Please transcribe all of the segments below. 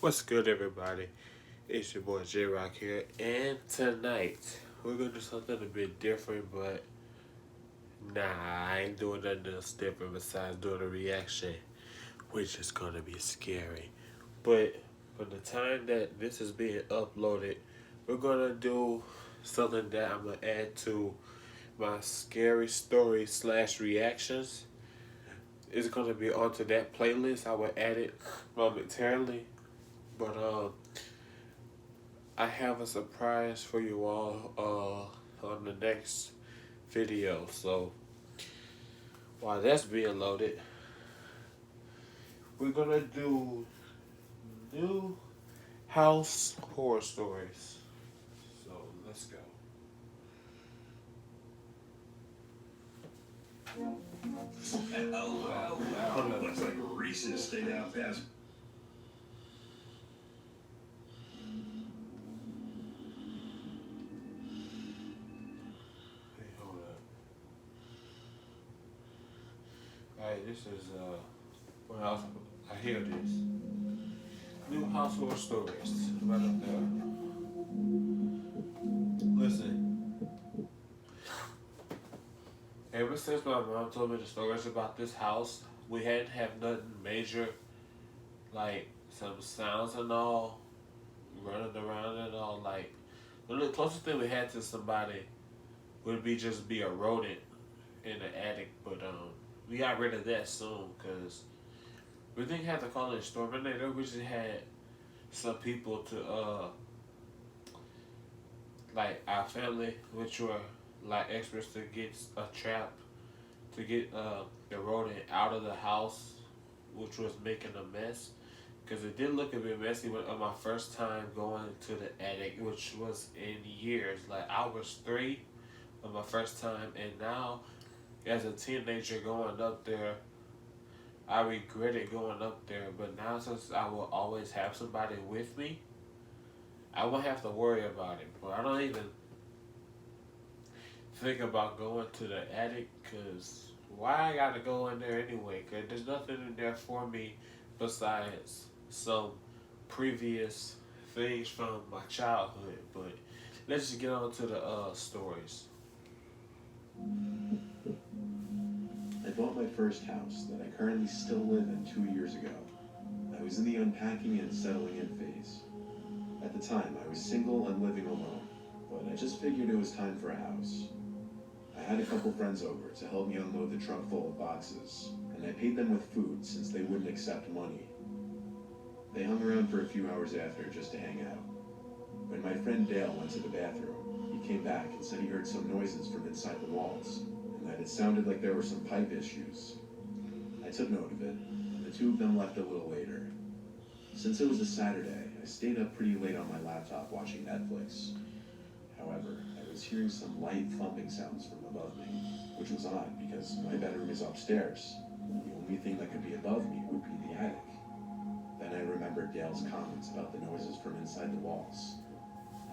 What's good, everybody? It's your boy J Rock here, and tonight we're gonna do something a bit different, but nah, I ain't doing nothing else different besides doing a reaction, which is gonna be scary. But for the time that this is being uploaded, we're gonna do something that I'm gonna add to my scary story slash reactions. It's gonna be onto that playlist. I will add it momentarily, but I have a surprise for you all on the next video. So while that's being loaded, we're gonna do new house horror stories. So let's go. Hold on. Looks like Reese's stayed out past. Hey, hold up. Alright, this is what else? I hear this. New house horror stories. Right up there. Listen. Ever since my mom told me the stories about this house, we hadn't have nothing major, like some sounds and all, running around and all. Like the closest thing we had to somebody would be just be a rodent in the attic, but we got rid of that soon because we didn't have to call it a exterminator. We just had some people to like our family, which were like experts to get a trap to get the rodent out of the house, which was making a mess. Because it did look a bit messy when, on my first time going to the attic, which was in years. Like I was 3 on my first time, and now as a teenager going up there, I regretted going up there. But now since I will always have somebody with me, I won't have to worry about it. But I don't even think about going to the attic because why I gotta go in there anyway? Because there's nothing in there for me besides some previous things from my childhood. But let's just get on to the stories. I bought my first house that I currently still live in 2 years ago. I was in the unpacking and settling in phase. At the time, I was single and living alone, but I just figured it was time for a house. I had a couple friends over to help me unload the truck full of boxes, and I paid them with food since they wouldn't accept money. They hung around for a few hours after just to hang out. When my friend Dale went to the bathroom, he came back and said he heard some noises from inside the walls, and that it sounded like there were some pipe issues. I took note of it, and the two of them left a little later. Since it was a Saturday, I stayed up pretty late on my laptop watching Netflix. However, I was hearing some light thumping sounds from above me, which was odd because my bedroom is upstairs. The only thing that could be above me would be the attic. Then I remembered Dale's comments about the noises from inside the walls.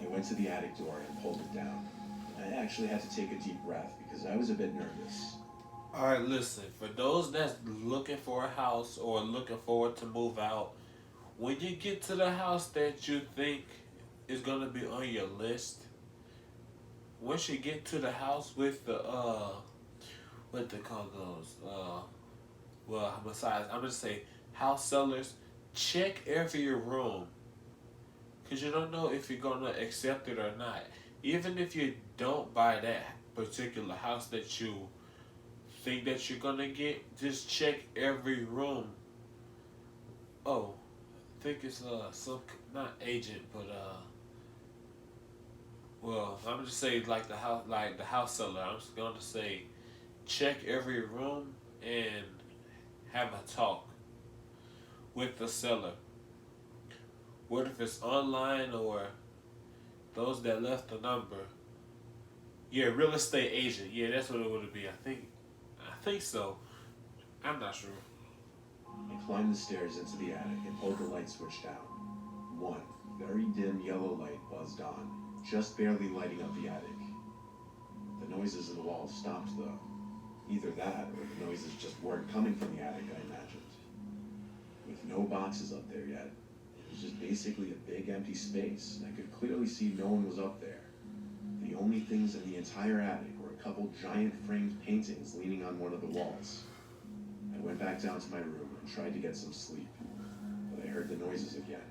I went to the attic door and pulled it down. I actually had to take a deep breath because I was a bit nervous. All right, listen. For those that's looking for a house or looking forward to move out, when you get to the house that you think is gonna be on your list, once you get to the house with the what they call those well, besides I'm gonna say house sellers, check every room because you don't know if you're gonna accept it or not. Even if you don't buy that particular house that you think that you're gonna get, just check every room. Oh, I think it's some not agent, but well, I'm just say like the house seller. I'm just gonna say check every room and have a talk with the seller. What if it's online or those that left the number? Yeah, real estate agent. Yeah, that's what it would be. I think so. I'm not sure. I climbed the stairs into the attic and pulled the light switch down. One very dim yellow light buzzed on, just barely lighting up the attic. The noises in the walls stopped though. Either that, or the noises just weren't coming from the attic, I imagined. With no boxes up there yet, It was just basically a big empty space, and I could clearly see no one was up there. The only things in the entire attic were a couple giant framed paintings leaning on one of the walls. I went back down to my room and tried to get some sleep, but I heard the noises again.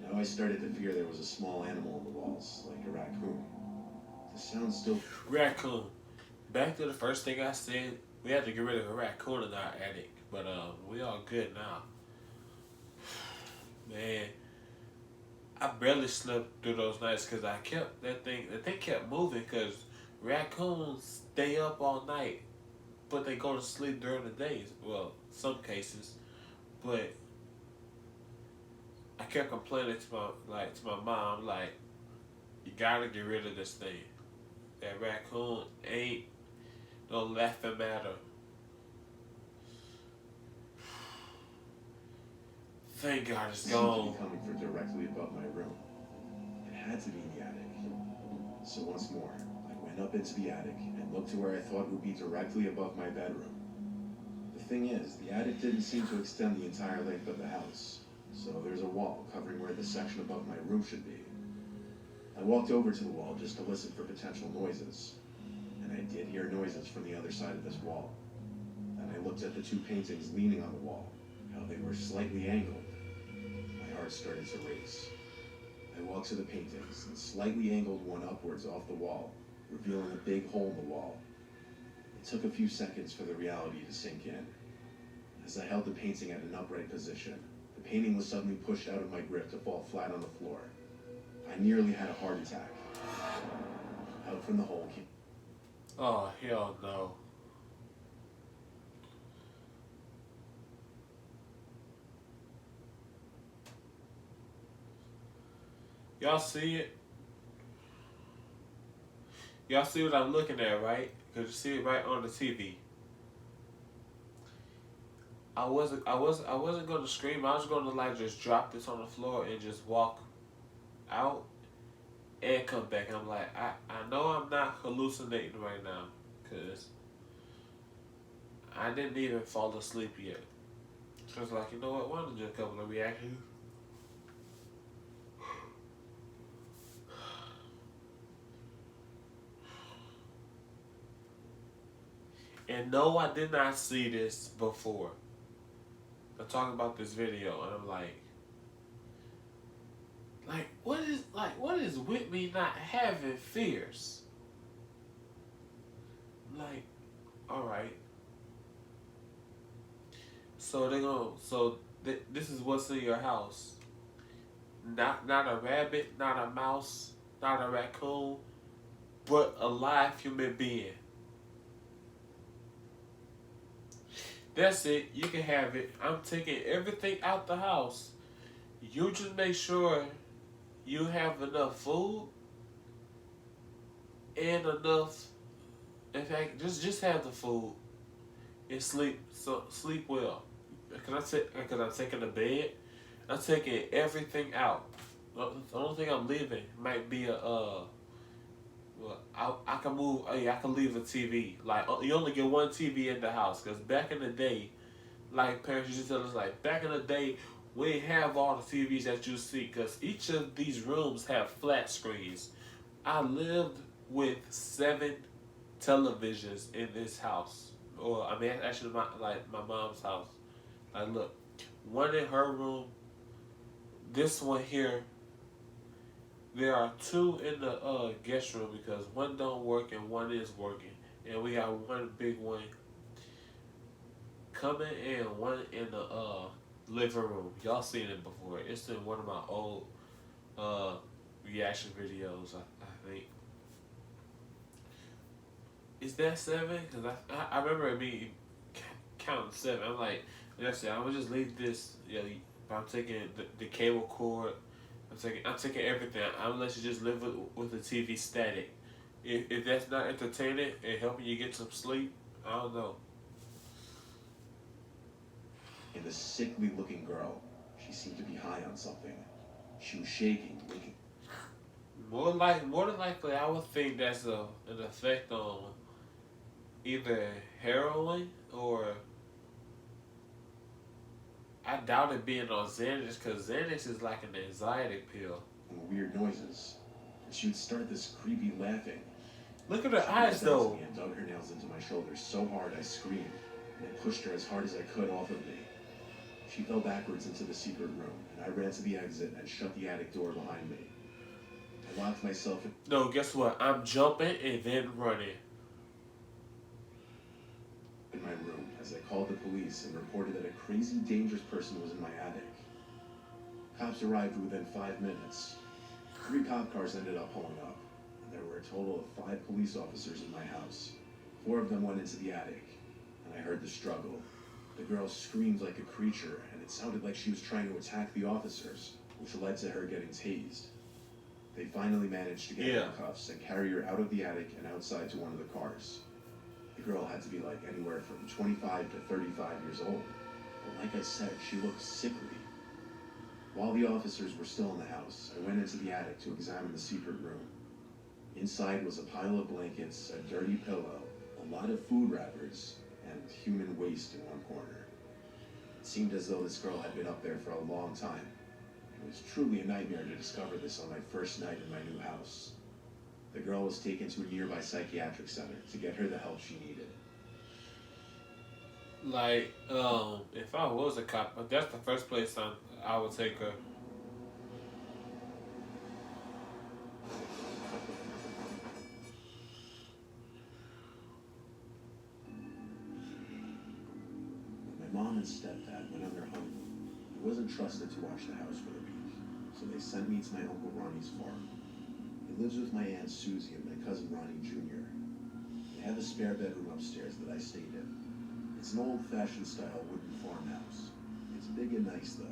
Now I started to fear there was a small animal on the walls, like a raccoon. The sound still... Raccoon. Back to the first thing I said, we had to get rid of a raccoon in our attic, but we all good now. Man, I barely slept through those nights because I kept that thing kept moving because raccoons stay up all night, but they go to sleep during the days. Well, some cases, but I kept complaining to my mom, like, you gotta get rid of this thing. That raccoon ain't no laughing matter. Thank God it's seemed to gone. be coming from directly above my room. It had to be in the attic. So once more, I went up into the attic and looked to where I thought would be directly above my bedroom. The thing is, the attic didn't seem to extend the entire length of the house, so there's a wall covering where the section above my room should be. I walked over to the wall just to listen for potential noises, and I did hear noises from the other side of this wall. Then I looked at the two paintings leaning on the wall, how they were slightly angled. My heart started to race. I walked to the paintings and slightly angled one upwards off the wall, revealing a big hole in the wall. It took a few seconds for the reality to sink in. As I held the painting at an upright position, the painting was suddenly pushed out of my grip to fall flat on the floor. I nearly had a heart attack. Out from the hole came... Oh, hell no. Y'all see it? Y'all see what I'm looking at, right? Cause you see it right on the TV. I wasn't gonna scream. I was gonna like just drop this on the floor and just walk out and come back. I'm like, I know I'm not hallucinating right now, cause I didn't even fall asleep yet. So I was like, you know what? Why don't I do a couple of reactions? And no, I did not see this before. I'm talking about this video, and I'm like, what is with me not having fears? Like, all right. So this is what's in your house. Not a rabbit, not a mouse, not a raccoon, but a live human being. That's it. You can have it. I'm taking everything out the house. You just make sure you have enough food and enough. In fact, just have the food and sleep. So sleep well. Because I'm taking the bed. I'm taking everything out. The only thing I'm leaving might be well, I can move. I can leave a TV. Like, you only get one TV in the house. Cause back in the day, like parents used to tell us, like back in the day, we didn't have all the TVs that you see. Cause each of these rooms have flat screens. I lived with 7 televisions in this house. Or I mean, actually, my mom's house. Like, look, one in her room. This one here. There are 2 in the guest room because one don't work and one is working, and we got one big one coming and one in the living room. Y'all seen it before. It's in one of my old reaction videos. I think. Is that 7? Cause I remember it being counting 7. I'm like, that's it. I'm gonna just leave this. Yeah, I'm taking the cable cord. I'm taking everything. I'm gonna let you just live with the TV static. If that's not entertaining and helping you get some sleep, I don't know. And a sickly looking girl. She seemed to be high on something. She was shaking, looking... More than likely, I would think that's an effect on either heroin or I doubted being on Xanax because Xanax is like an anxiety pill. and weird noises. And she would start this creepy laughing. Look at her She eyes reached out to though. me and dug her nails into my shoulders so hard I screamed, and I pushed her as hard as I could off of me. She fell backwards into the secret room, and I ran to the exit and shut the attic door behind me. I locked myself No, guess what? I'm jumping and then running. in my room as I called the police and reported that a crazy, dangerous person was in my attic. Cops arrived within 5 minutes. 3 cop cars ended up pulling up, and there were a total of 5 police officers in my house. 4 of them went into the attic, and I heard the struggle. The girl screamed like a creature, and it sounded like she was trying to attack the officers, which led to her getting tased. They finally managed to get her in cuffs and carry her out of the attic and outside to one of the cars. The girl had to be like anywhere from 25 to 35 years old, but like I said, she looked sickly. While the officers were still in the house, I went into the attic to examine the secret room. Inside was a pile of blankets, a dirty pillow, a lot of food wrappers, and human waste in one corner. It seemed as though this girl had been up there for a long time. It was truly a nightmare to discover this on my first night in my new house. The girl was taken to a nearby psychiatric center to get her the help she needed. Like, if I was a cop, but that's the first place I would take her. My mom and stepdad went on their honeymoon. I wasn't trusted to watch the house for the week, so they sent me to my Uncle Ronnie's farm. He lives with my Aunt Susie and my cousin Ronnie Jr. They have a spare bedroom upstairs that I stayed in. It's an old-fashioned style wooden farmhouse. It's big and nice, though.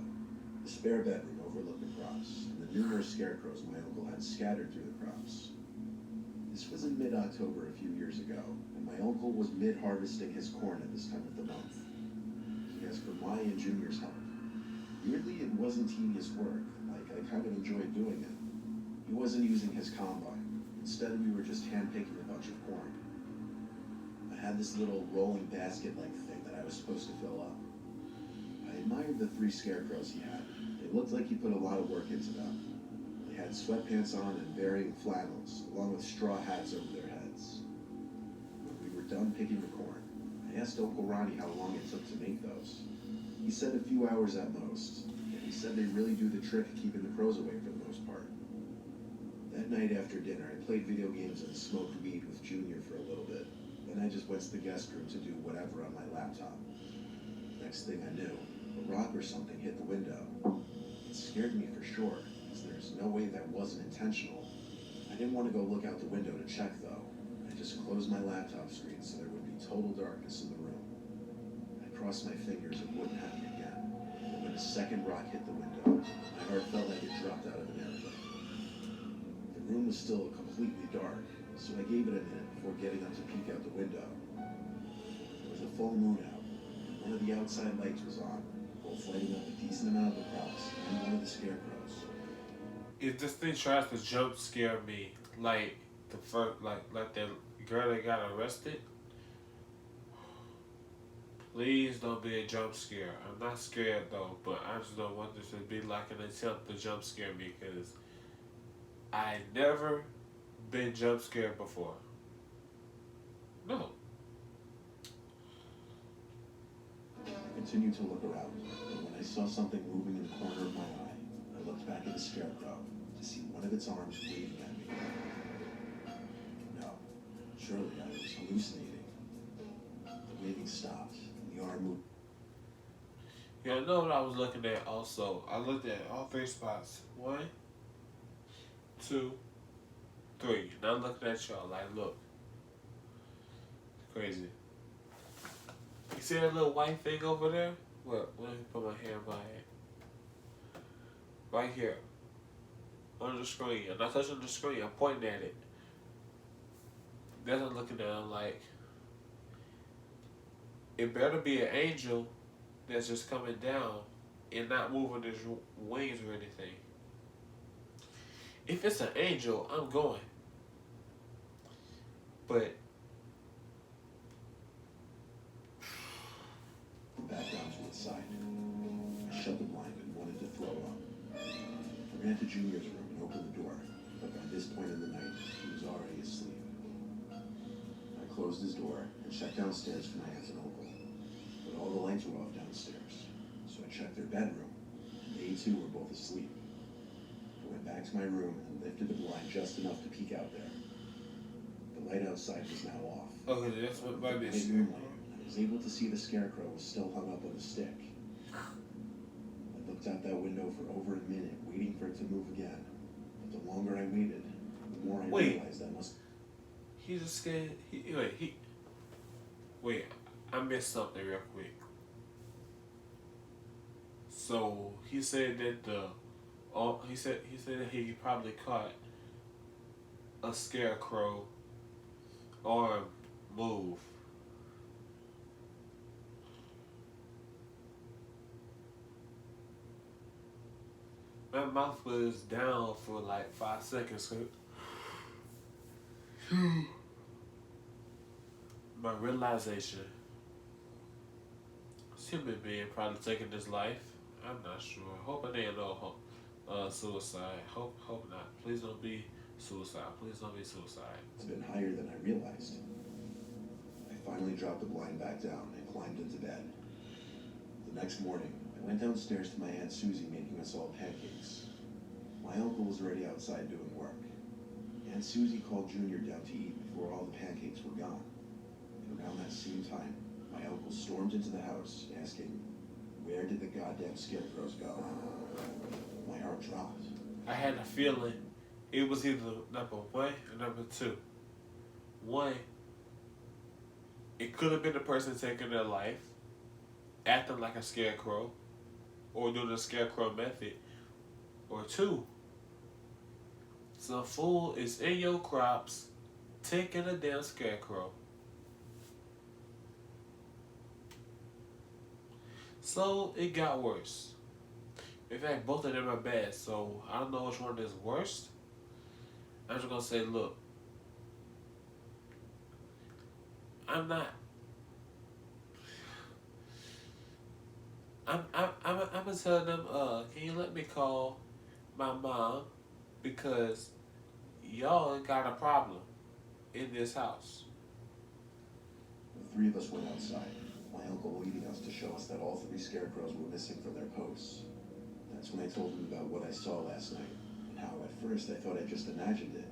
The spare bedroom overlooked the crops, and the numerous scarecrows my uncle had scattered through the crops. This was in mid-October a few years ago, and my uncle was mid-harvesting his corn at this time of the month. He asked for my and Junior's help. Weirdly, it wasn't tedious work, like I kind of enjoyed doing it. He wasn't using his combine. Instead, we were just hand-picking a bunch of corn. I had this little rolling basket-like thing that I was supposed to fill up. I admired the 3 scarecrows he had. They looked like he put a lot of work into them. They had sweatpants on and varying flannels, along with straw hats over their heads. When we were done picking the corn, I asked Uncle Ronnie how long it took to make those. He said a few hours at most, and he said they really do the trick keeping the crows away for the most part. That night after dinner, I played video games and smoked weed with Junior for a little bit. Then I just went to the guest room to do whatever on my laptop. Next thing I knew, a rock or something hit the window. It scared me for sure, because there's no way that wasn't intentional. I didn't want to go look out the window to check, though. I just closed my laptop screen so there would be total darkness in the room. I crossed my fingers it wouldn't happen again. And when a second rock hit the window, my heart felt like it dropped out of an airplane. The room was still completely dark, so I gave it a minute before getting up to peek out the window. There was a full moon out, and one of the outside lights was on, both lighting up a decent amount of the crops and one of the scarecrows. If this thing tries to jump scare me, like the first, like that girl that got arrested, please don't be a jump scare. I'm not scared though, but I just don't want this to be like an attempt to jump scare me because I never been jump scared before. No. I continued to look around, but when I saw something moving in the corner of my eye, I looked back at the scarecrow to see one of its arms waving at me. No, surely I was hallucinating. The waving stopped, and the arm moved. Yeah, I know what I was looking at also. I looked at all 3 spots. 1, 2, 3. Now I'm looking at y'all like, look. Crazy. You see that little white thing over there? What? Let me put my hand by it. Right here. On the screen. I'm not touching the screen. I'm pointing at it. Then I'm looking at it like, it better be an angel that's just coming down and not moving his wings or anything. If it's an angel, I'm going. But back down to its side. I ran to Junior's room and opened the door, but by this point in the night, he was already asleep. I closed his door and checked downstairs for my aunt and uncle, but all the lights were off downstairs, so I checked their bedroom, and they too were both asleep. I went back to my room and lifted the blind just enough to peek out there. The light outside was now off. Okay, that's what might be. I was able to see the scarecrow was still hung up on a stick. I looked out that window for over a minute, waiting for it to move again. But the longer I waited, the more I realized I must. He's a scared. Wait, I missed something real quick. So he said that he said that he probably caught a scarecrow arm move. My mouth was down for like 5 seconds. My realization, this human being probably taking his life. I'm not sure. Hope it ain't no suicide. Hope not. Please don't be suicide. Please don't be suicide. It's been higher than I realized. I finally dropped the blind back down and climbed into bed. The next morning, I went downstairs to my Aunt Susie making us all pancakes. My uncle was already outside doing work. Aunt Susie called Junior down to eat before all the pancakes were gone. And around that same time, my uncle stormed into the house asking, "Where did the goddamn scarecrows go?" My heart dropped. I had a feeling it was either number 1 or number 2. 1, it could have been the person taking their life, acting like a scarecrow, or doing the scarecrow method. Or 2, some fool is in your crops taking a damn scarecrow. So it got worse. In fact, both of them are bad, so I don't know which one is worst. I'm just gonna say, look, I'm gonna tell them, can you let me call my mom, because y'all got a problem in this house. The three of us went outside, my uncle leading us to show us that all 3 scarecrows were missing from their posts. That's when I told him about what I saw last night, and how at first I thought I just imagined it,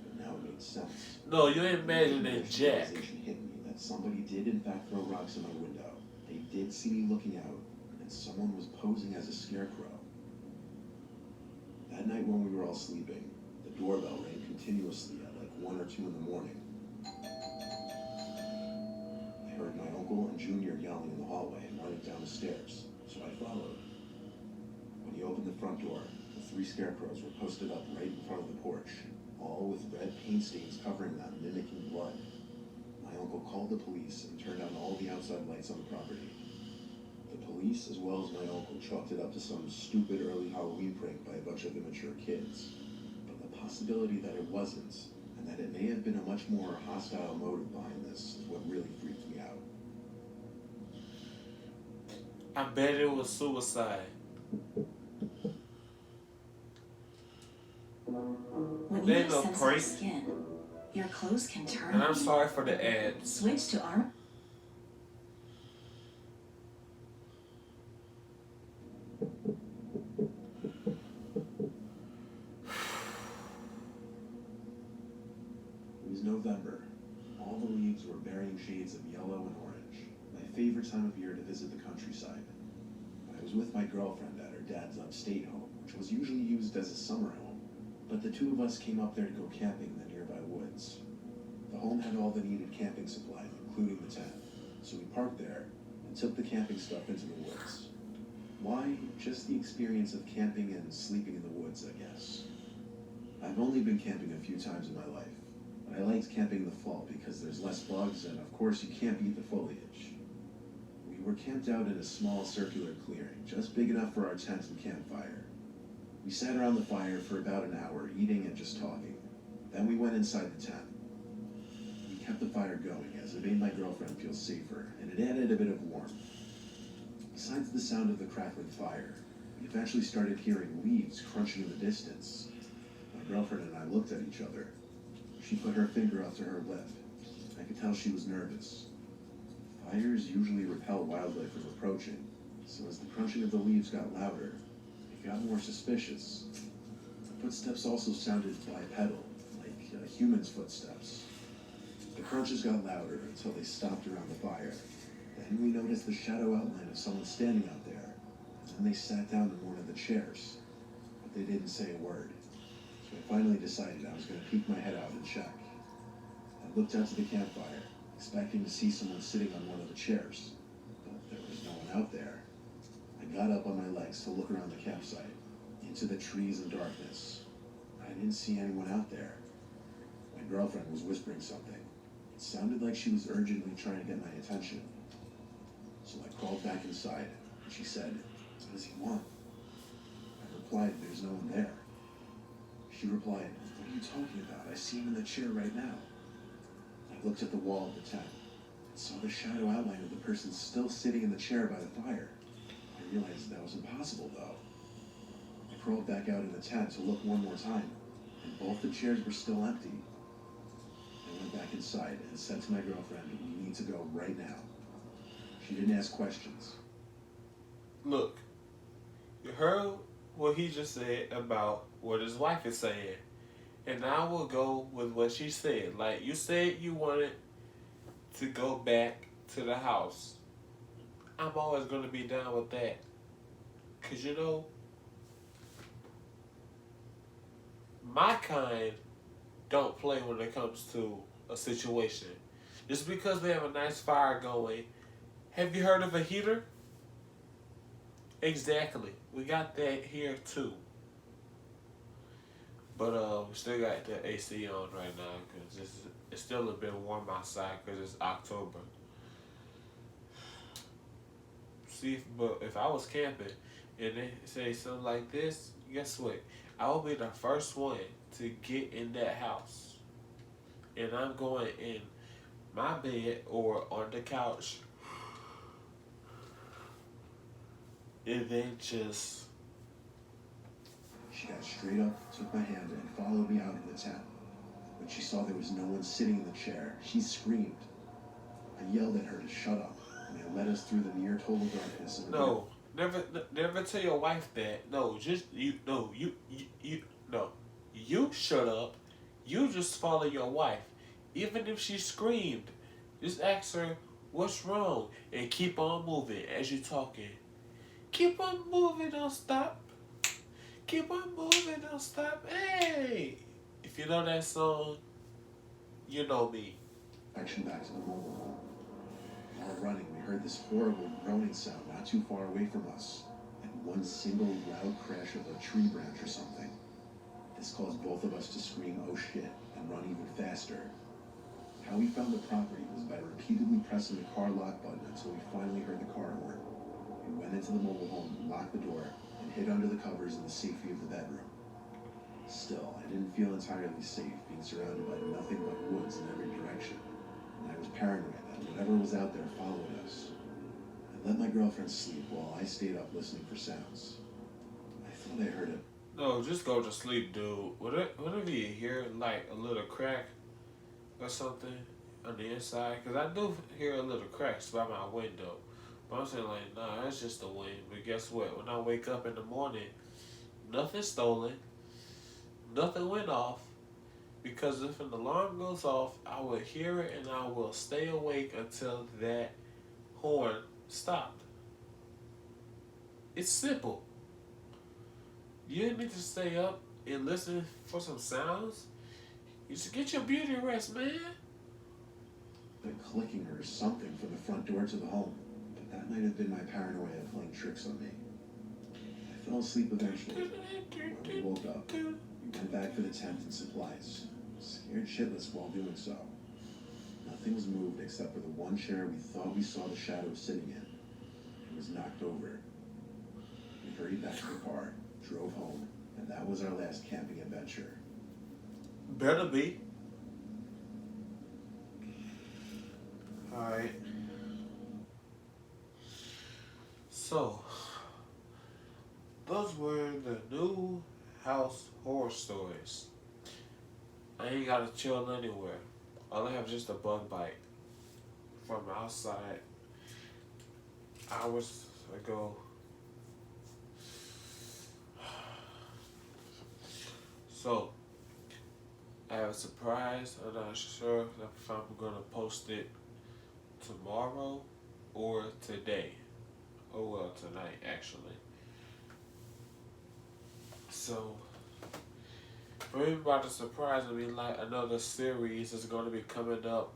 but now it made sense. No, you ain't imagining it, Jack. The realization hit me that somebody did in fact throw rocks in my window. They did see me looking out, and someone was posing as a scarecrow. That night when we were all sleeping, the doorbell rang continuously at like 1 or 2 in the morning. I heard my uncle and Junior yelling in the hallway and running down the stairs, so I followed. When he opened the front door, the 3 scarecrows were posted up right in front of the porch, all with red paint stains covering them, mimicking blood. My uncle called the police and turned on all the outside lights on the property. The police, as well as my uncle, chalked it up to some stupid early Halloween prank by a bunch of immature kids. But the possibility that it wasn't, and that it may have been a much more hostile motive behind this, is what really freaked me out. I bet it was suicide. When They you have no sensitive prank. skin, your clothes can turn. And I'm sorry for the ads. Switch to arm. It was November. All the leaves were varying shades of yellow and orange. My favorite time of year to visit the countryside. I was with my girlfriend at her dad's upstate home, which was usually used as a summer home. But the 2 of us came up there to go camping in the nearby woods. The home had all the needed camping supplies, including the tent. So we parked there and took the camping stuff into the woods. Why? Just the experience of camping and sleeping in the woods, I guess. I've only been camping a few times in my life, but I liked camping in the fall because there's less bugs and of course you can't eat the foliage. We were camped out in a small circular clearing, just big enough for our tent and campfire. We sat around the fire for about an hour, eating and just talking. Then we went inside the tent. We kept the fire going as it made my girlfriend feel safer, and it added a bit of warmth. Besides the sound of the crackling fire, We eventually started hearing leaves crunching in the distance. My girlfriend and I looked at each other. She put her finger up to her lip. I could tell she was nervous. Fires usually repel wildlife from approaching, so as the crunching of the leaves got louder, it got more suspicious. The footsteps also sounded bipedal, like humans' footsteps. The crunches got louder until they stopped around the fire. Then we noticed the shadow outline of someone standing out there. And then they sat down in one of the chairs, but they didn't say a word. So I finally decided I was going to peek my head out and check. I looked out to the campfire, expecting to see someone sitting on one of the chairs, but there was no one out there. I got up on my legs to look around the campsite, into the trees and darkness. I didn't see anyone out there. My girlfriend was whispering something. It sounded like she was urgently trying to get my attention. So I crawled back inside, and she said, "What does he want?" I replied, "There's no one there." She replied, "What are you talking about? I see him in the chair right now." I looked at the wall of the tent and saw the shadow outline of the person still sitting in the chair by the fire. I realized that was impossible, though. I crawled back out of the tent to look one more time, and both the chairs were still empty. I went back inside and said to my girlfriend, "We need to go right now." She didn't ask questions. Look, you heard what he just said about what his wife is saying. And I will go with what she said. Like, you said you wanted to go back to the house. I'm always going to be down with that. Because, you know, my kind don't play when it comes to a situation. Just because they have a nice fire going. Have you heard of a heater? Exactly. We got that here too. But we still got the AC on right now because it's still a bit warm outside because it's October. See, but if I was camping and they say something like this, guess what? I will be the first one to get in that house. And I'm going in my bed or on the couch. And then just... She got straight up, took my hand, and followed me out of the tent. When she saw there was no one sitting in the chair, she screamed. I yelled at her to shut up, and they led us through the near total darkness. Of No, never tell your wife that. No, just no. You shut up. You just follow your wife. Even if she screamed, just ask her what's wrong and keep on moving as you're talking. Keep on moving, don't stop. Keep on moving, don't stop. Hey! If you know that song, you know me. Action back to the mobile home. While running, we heard this horrible groaning sound not too far away from us, and one single loud crash of a tree branch or something. This caused both of us to scream, "Oh shit," and run even faster. How we found the property was by repeatedly pressing the car lock button until we finally heard the car horn. We went into the mobile home, locked the door, and hid under the covers in the safety of the bedroom. Still, I didn't feel entirely safe being surrounded by nothing but woods in every direction, and I was paranoid that whatever was out there followed us. I let my girlfriend sleep while I stayed up listening for sounds. I thought I heard it. No, just go to sleep, dude. Whatever you hear, like a little crack or something on the inside, because I do hear a little cracks by my window. But I'm saying, like, nah, that's just the wind. But guess what? When I wake up in the morning, nothing's stolen. Nothing went off. Because if an alarm goes off, I will hear it and I will stay awake until that horn stopped. It's simple. You need to stay up and listen for some sounds. You should get your beauty rest, man. The clicking or something from the front door to the home, but that might have been my paranoia playing tricks on me. I fell asleep eventually. When we woke up, we went back for the tent and supplies, scared shitless while doing so. Nothing was moved except for the one chair we thought we saw the shadow sitting in. It was knocked over. We hurried back to the car, drove home, and that was our last camping adventure. Better be. Alright. So, those were the new house horror stories. I ain't gotta chill anywhere. All I have is just a bug bite from outside hours ago. So, I have a surprise. I'm not sure if I'm gonna post it tomorrow or today. Oh well, tonight actually. So, for everybody surprising me, like another series is gonna be coming up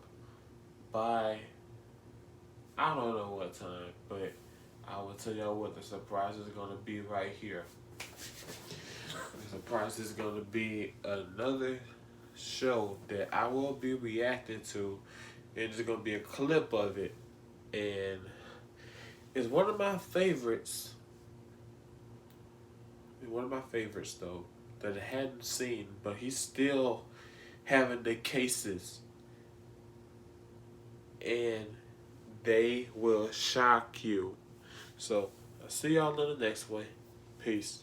by I don't know what time, but I will tell y'all what the surprise is gonna be right here. The surprise is gonna be another show that I will be reacting to, and it's gonna be a clip of it, and it's one of my favorites. One of my favorites though that I hadn't seen, but he's still having the cases, and they will shock you. So I'll see y'all in the next one. Peace.